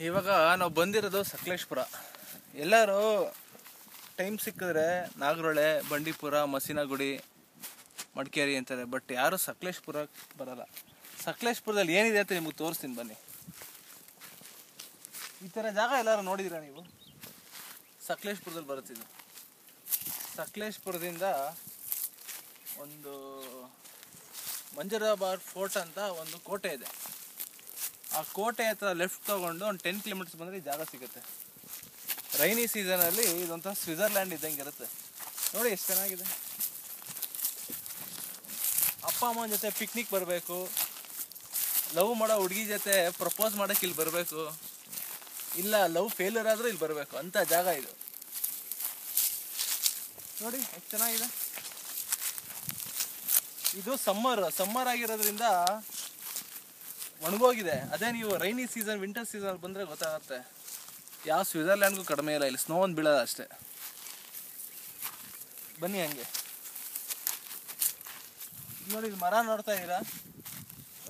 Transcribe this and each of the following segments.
ಇವಾಗ ನಾವು ಬಂದಿರೋದು ಸಕಲೇಶಪುರ. ಎಲ್ಲರೂ ಟೈಮ್ ಸಿಕ್ಕಿದ್ರೆ ನಾಗರಹೊಳೆ, ಬಂಡೀಪುರ, ಮಸಿನಗುಡಿ, ಮಡಿಕೇರಿ ಅಂತಾರೆ. ಬಟ್ ಯಾರು ಸಕಲೇಶಪುರ ಬರಲ್ಲ. ಸಕಲೇಶಪುರದಲ್ಲಿ ಏನಿದೆ ಅಂತ ನಿಮ್ಗೆ ತೋರಿಸ್ತೀನಿ ಬನ್ನಿ. ಈ ಥರ ಜಾಗ ಎಲ್ಲರೂ ನೋಡಿದ್ದೀರಾ ನೀವು? ಸಕಲೇಶಪುರದಲ್ಲಿ ಬರುತ್ತಿದ್ದು. ಸಕಲೇಶಪುರದಿಂದ ಒಂದು ಮಂಜರಾಬಾದ್ ಫೋರ್ಟ್ ಅಂತ ಒಂದು ಕೋಟೆ ಇದೆ. ಆ ಕೋಟೆ ಹತ್ರ ಲೆಫ್ಟ್ ತಗೊಂಡು ಒಂದು 10 ಕಿಲೋಮೀಟರ್ಸ್ ಬಂದರೆ ಈ ಜಾಗ ಸಿಗುತ್ತೆ. ರೈನಿ ಸೀಸನಲ್ಲಿ ಇದೊಂಥರ ಸ್ವಿಟ್ಜರ್ಲ್ಯಾಂಡ್ ಇದ್ದಂಗೆ ಇರುತ್ತೆ. ನೋಡಿ ಎಷ್ಟು ಚೆನ್ನಾಗಿದೆ. ಅಪ್ಪ ಅಮ್ಮನ ಜೊತೆ ಪಿಕ್ನಿಕ್ ಬರಬೇಕು, ಲವ್ ಮಾಡೋ ಹುಡುಗಿ ಜೊತೆ ಪ್ರಪೋಸ್ ಮಾಡೋಕ್ಕೆ ಇಲ್ಲಿ ಬರಬೇಕು, ಇಲ್ಲ ಲವ್ ಫೇಲ್ಯೂರ್ ಆದರೂ ಇಲ್ಲಿ ಬರಬೇಕು ಅಂಥ ಜಾಗ ಇದು. ನೋಡಿ ಎಷ್ಟು ಚೆನ್ನಾಗಿದೆ. ಇದು ಸಮ್ಮರ್ ಆಗಿರೋದ್ರಿಂದ ಒಣಗೋಗಿದೆ. ಅದೇ ನೀವು ರೈನಿ ಸೀಸನ್, ವಿಂಟರ್ ಸೀಸನ್ ಬಂದರೆ ಗೊತ್ತಾಗುತ್ತೆ. ಯಾವ ಸ್ವಿಟ್ಜರ್ಲ್ಯಾಂಡ್ಗೂ ಕಡಿಮೆ ಇಲ್ಲ. ಇಲ್ಲಿ ಸ್ನೋ ಒಂದು ಬೀಳೋದು ಅಷ್ಟೇ. ಬನ್ನಿ ಹಂಗೆ. ನೋಡಿ ಇಲ್ಲಿ ಮರ ನೋಡ್ತಾ ಇದ್ದೀರಾ?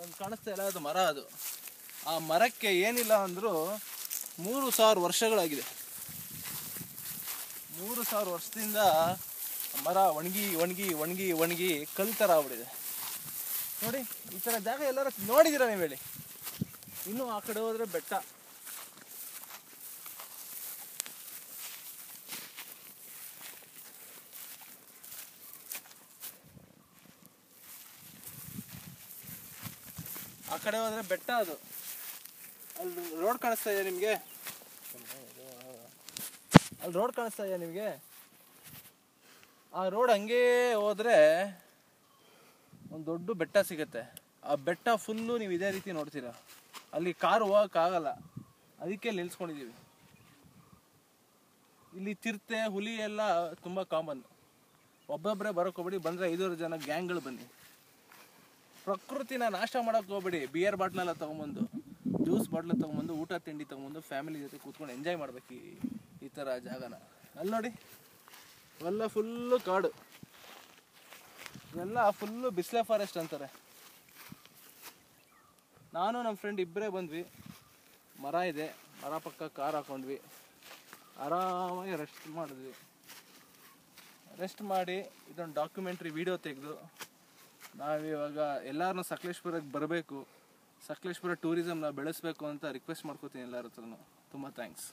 ಒಂದು ಕಾಣಿಸ್ತಾ ಇಲ್ಲ, ಅದು ಮರ. ಅದು ಆ ಮರಕ್ಕೆ ಏನಿಲ್ಲ ಅಂದರೂ 3000 ವರ್ಷಗಳಾಗಿದೆ. 3000 ವರ್ಷದಿಂದ ಮರ ಒಣಗಿ ಒಣಗಿ ಒಣಗಿ ಒಣಗಿ ಕಲ್ ಥರ ಆಗ್ಬಿಟ್ಟಿದೆ. ನೋಡಿ ಈ ಥರ ಜಾಗ ಎಲ್ಲರೂ ನೋಡಿದ್ದೀರಾ ನೀವು ಹೇಳಿ? ಇನ್ನೂ ಆ ಕಡೆ ಹೋದರೆ ಬೆಟ್ಟ. ಆ ಕಡೆ ಹೋದರೆ ಬೆಟ್ಟ. ಅದು ಅಲ್ಲಿ ರೋಡ್ ಕಾಣಿಸ್ತಾ ಇದೆಯಾ ನಿಮಗೆ? ಅಲ್ಲಿ ರೋಡ್ ಕಾಣಿಸ್ತಾ ಇದೆಯಾ ನಿಮಗೆ? ಆ ರೋಡ್ ಹಂಗೇ ಹೋದರೆ ಒಂದು ದೊಡ್ಡ ಬೆಟ್ಟ ಸಿಗುತ್ತೆ. ಆ ಬೆಟ್ಟ ಫುಲ್ಲು ನೀವು ಇದೇ ರೀತಿ ನೋಡ್ತೀರಾ. ಅಲ್ಲಿ ಕಾರು ಹೋಗೋಕ್ಕಾಗಲ್ಲ, ಅದಕ್ಕೆ ನಿಲ್ಸ್ಕೊಂಡಿದ್ದೀವಿ. ಇಲ್ಲಿ ಚಿರತೆ, ಹುಲಿ ಎಲ್ಲ ತುಂಬ ಕಾಮನ್. ಒಬ್ಬೊಬ್ಬರೇ ಬರೋಕ್ಕೆ ಹೋಗ್ಬೇಡಿ, ಬಂದರೆ 5 ಜನ ಗ್ಯಾಂಗ್ಗಳು ಬನ್ನಿ. ಪ್ರಕೃತಿನ ನಾಶ ಮಾಡೋಕ್ಕೆ ಹೋಗ್ಬೇಡಿ. ಬಿಯರ್ ಬಾಟ್ಲೆಲ್ಲ ತೊಗೊಂಬಂದು, ಜ್ಯೂಸ್ ಬಾಟ್ಲ್ ತೊಗೊಂಬಂದು, ಊಟ ತಿಂಡಿ ತೊಗೊಂಬಂದು ಫ್ಯಾಮಿಲಿ ಜೊತೆ ಕೂತ್ಕೊಂಡು ಎಂಜಾಯ್ ಮಾಡ್ಬೇಕು ಈ ಥರ ಜಾಗನ. ಅಲ್ಲಿ ನೋಡಿ ಇವೆಲ್ಲ ಫುಲ್ಲು ಕಾಡು, ಇವೆಲ್ಲ ಫುಲ್ಲು ಬಿಸ್ಲೆ ಫಾರೆಸ್ಟ್ ಅಂತಾರೆ. ನಾನು ನಮ್ಮ ಫ್ರೆಂಡ್ ಇಬ್ಬರೇ ಬಂದ್ವಿ. ಮರ ಇದೆ, ಮರ ಪಕ್ಕ ಕಾರ್ ಹಾಕೊಂಡ್ವಿ, ಆರಾಮಾಗಿ ರೆಸ್ಟ್ ಮಾಡಿದ್ವಿ. ರೆಸ್ಟ್ ಮಾಡಿ ಇದೊಂದು ಡಾಕ್ಯುಮೆಂಟ್ರಿ ವಿಡಿಯೋ ತೆಗೆದು ನಾವಿವಾಗ ಎಲ್ಲರನ್ನೂ ಸಕಲೇಶಪುರಕ್ಕೆ ಬರಬೇಕು, ಸಕಲೇಶಪುರ ಟೂರಿಸಮ್ನ ಬೆಳೆಸಬೇಕು ಅಂತ ರಿಕ್ವೆಸ್ಟ್ ಮಾಡ್ಕೋತೀನಿ ಎಲ್ಲರ ಹತ್ರನೂ. ತುಂಬ ಥ್ಯಾಂಕ್ಸ್.